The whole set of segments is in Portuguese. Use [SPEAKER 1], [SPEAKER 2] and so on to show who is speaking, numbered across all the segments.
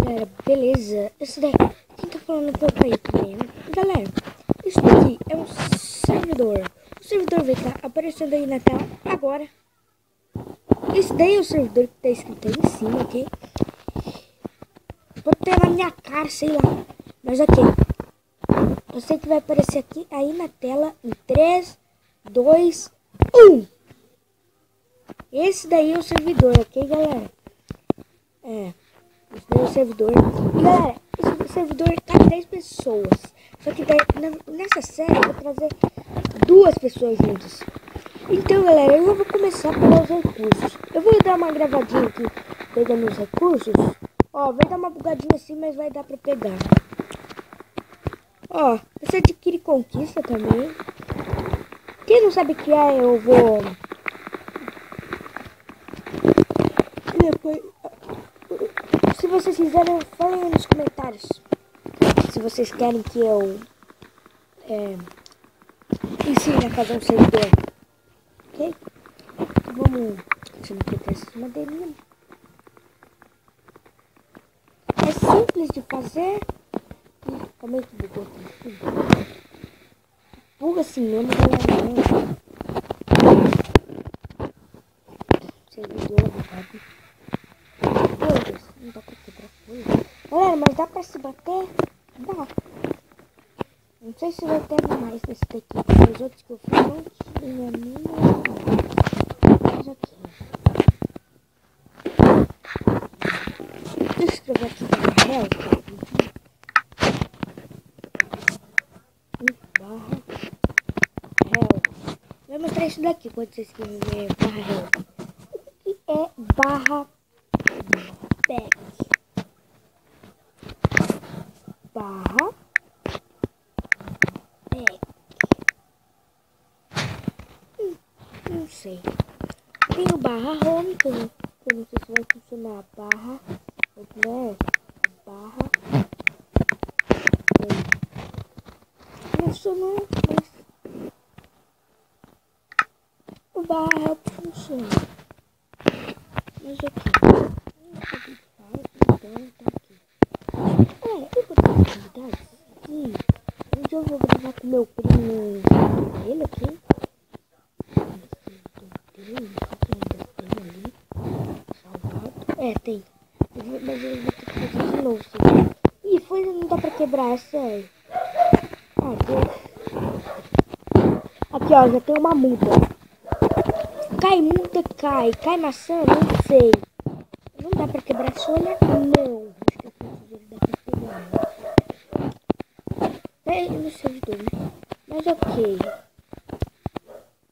[SPEAKER 1] galera, beleza? Esse daí, quem tá falando um pouco aí também, né? Galera, isso daqui é um servidor. O servidor vai estar aparecendo aí na tela agora. Esse daí é o servidor que tá escrito aí em cima, ok? Pode ter na minha cara, sei lá. Mas ok. Eu sei que vai aparecer aqui aí na tela em 3, 2, 1. Esse daí é o servidor, ok, galera? Esse daí é o servidor. E galera, esse servidor tá 10 pessoas. Só que daí, nessa série eu vou trazer 2 pessoas juntas. Então galera, eu vou começar pelos recursos. Eu vou dar uma gravadinha aqui pegando os recursos. Ó, vai dar uma bugadinha assim, mas vai dar pra pegar. Ó, você adquire conquista também. Quem não sabe o que é, eu vou... Depois... Se vocês quiserem, falem aí nos comentários. Se vocês querem que eu ensine a fazer um servidor. Ok? Então, vamos continuar com essas madeirinhas. É simples de fazer. Calma aí que bugou tudo. Buga assim mesmo, galera. Servidor bugado. Coisas. Não dá pra quebrar coisas. Galera, mas dá pra se bater? Dá. Não sei se vai ter mais desse daqui. Porque os outros que eu fiz não tinha nenhum. Mas aqui. Deixa eu escrever aqui barra réu. Barra réu. Vou mostrar isso daqui quando você escrever barra réu. O que é barra back? Barra back. Não sei. Tem o barra home, que eu não sei se vai funcionar. Barra, né? Barra home. Funcionou, mas o barra help funciona. Mas aqui. Então tá aqui. Eu vou ter atividades aqui. Onde eu vou gravar com meu primo. Ele aqui. Tem. Mas eu vou ter que fazer de novo. Ih, foi, não dá pra quebrar, é sério. Aqui, ó, já tem uma muda. Cai muda, cai. Cai maçã, não sei. Não dá pra quebrar essa olha? Não. Acho que aqui dá pra quebrar. É no servidor, né? Mas ok.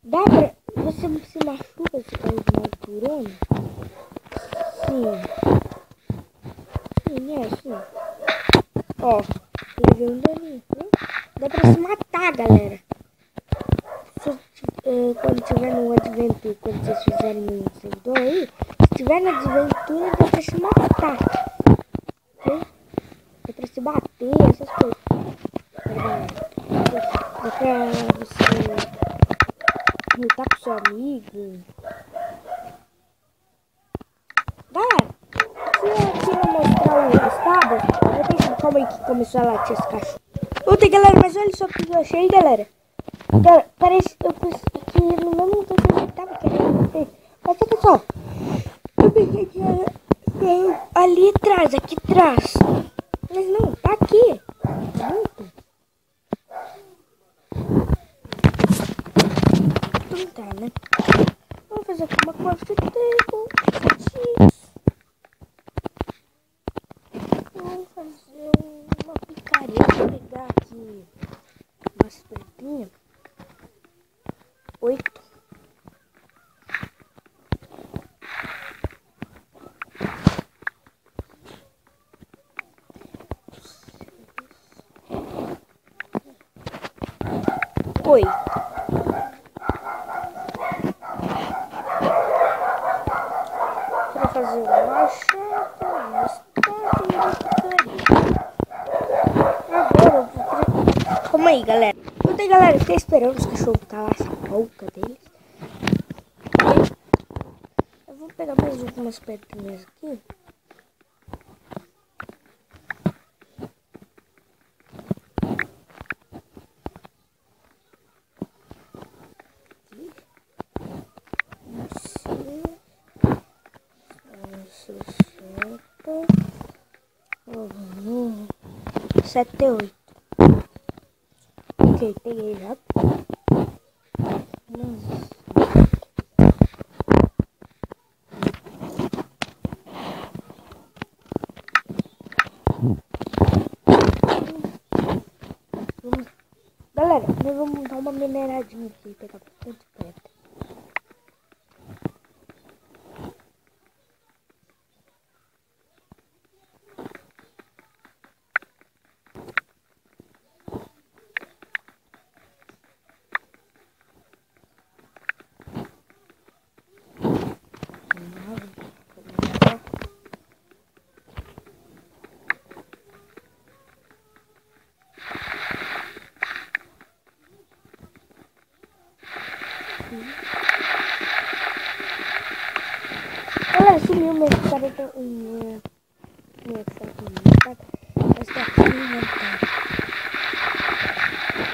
[SPEAKER 1] Dá pra... Você se machuca se cair de uma alturona? Sim. Sim. Ó, levei um daninho, né? Dá pra se matar, galera. Quando tiver no Adventure, quando vocês fizerem um servidor aí, se tiver na Adventure, dá pra se matar. Ok? Dá pra se bater, essas coisas. Dá pra você lutar com seu amigo. Galera, se eu aqui não mostrar o estado, eu tenho que calma aí que começou a latir esse cachorro. Ontem, galera, mas olha só o que eu achei, galera. Parece eu pensei que no mesmo tempo que eu tava querendo ver. Mas olha só, eu pensei que era ali atrás, aqui atrás. Mas não, tá aqui. Junto. Então tá, né? Vamos fazer aqui uma coffee table. Vamos fazer uma picaria. Vou pegar aqui umas pedrinhas. 8. Oi. Para fazer uma chapa, uma estátua e uma picaria. Agora eu vou... Calma aí, galera. Ontem, galera, fiquei esperando os cachorros calar essa boca deles. Eu vou pegar mais algumas pedrinhas aqui. 78. Ok, peguei já. Galera, nós vamos dar uma mineradinha aqui, pegar bastante pedra. Galera, sumiu meu 41. Meu 44. Mas tá aqui no inventário.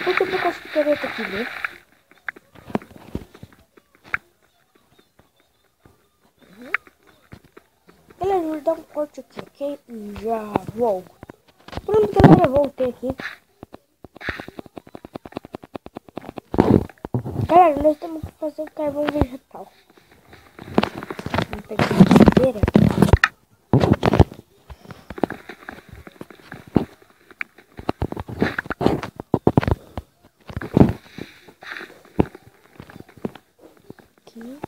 [SPEAKER 1] Vou ter que caixa de careta aqui, né? Galera, vou dar um corte aqui, ok? E já volto. Pronto, galera, voltei aqui. Galera, nós temos que fazer o carvão vegetal. Vamos pegar a madeira. Aqui.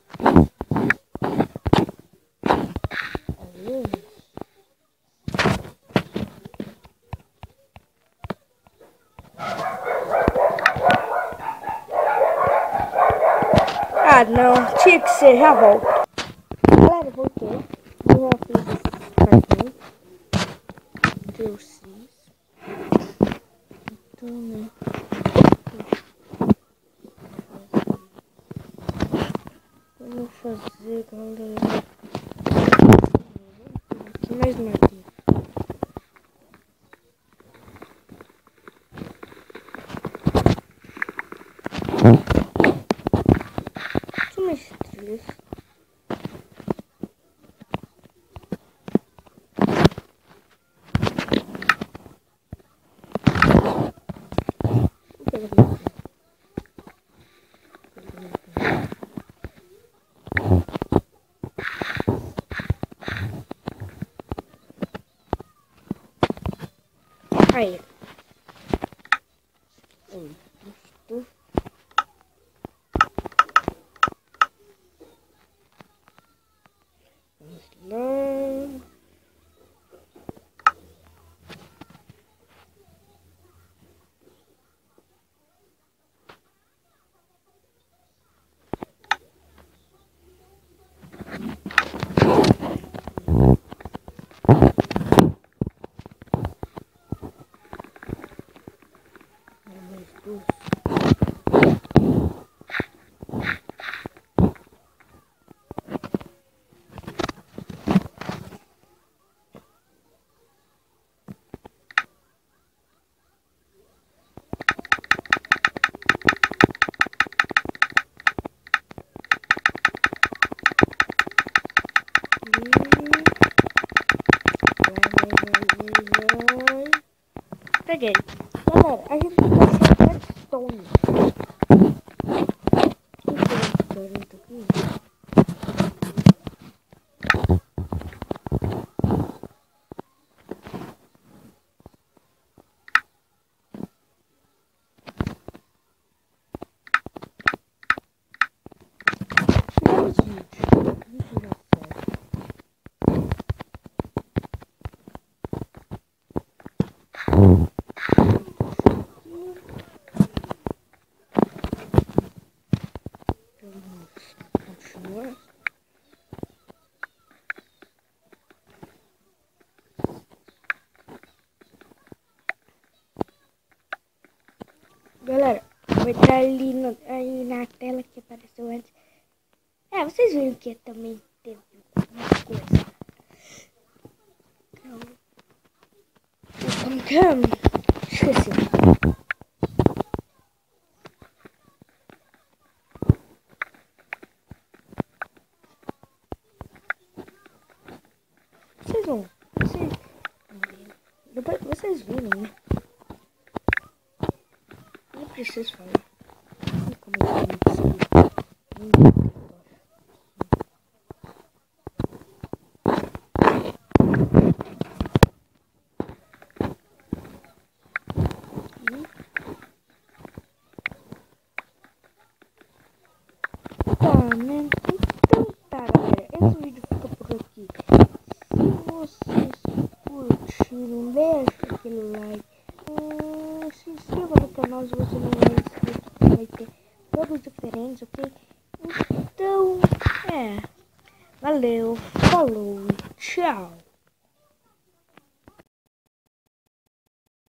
[SPEAKER 1] Aí. Ah, não. Tinha que ser. Já volto. Galera, voltei. Eu já fiz esse cartão. Eu fiz. Então, né? Vamos fazer, galera. Aqui mais madeira. Aqui mais trilhas. Aí. Isto. Vamos lá. Peguei. Galera, a gente vai fazer redstone. Continua. Galera, vai estar ali aí na tela que apareceu antes. É, vocês viram que também teve uma coisa. Como que é? Esqueci. Vocês vão ver. vocês viram, né? Nem preciso falar. Ih, como é que eu tá, né? Então tá, galera. Esse vídeo fica por aqui. Se vocês curtiram, deixa aquele like. Se inscreva no canal se você não é inscrito, que vai ter jogos diferentes, ok? Então, valeu, falou, tchau.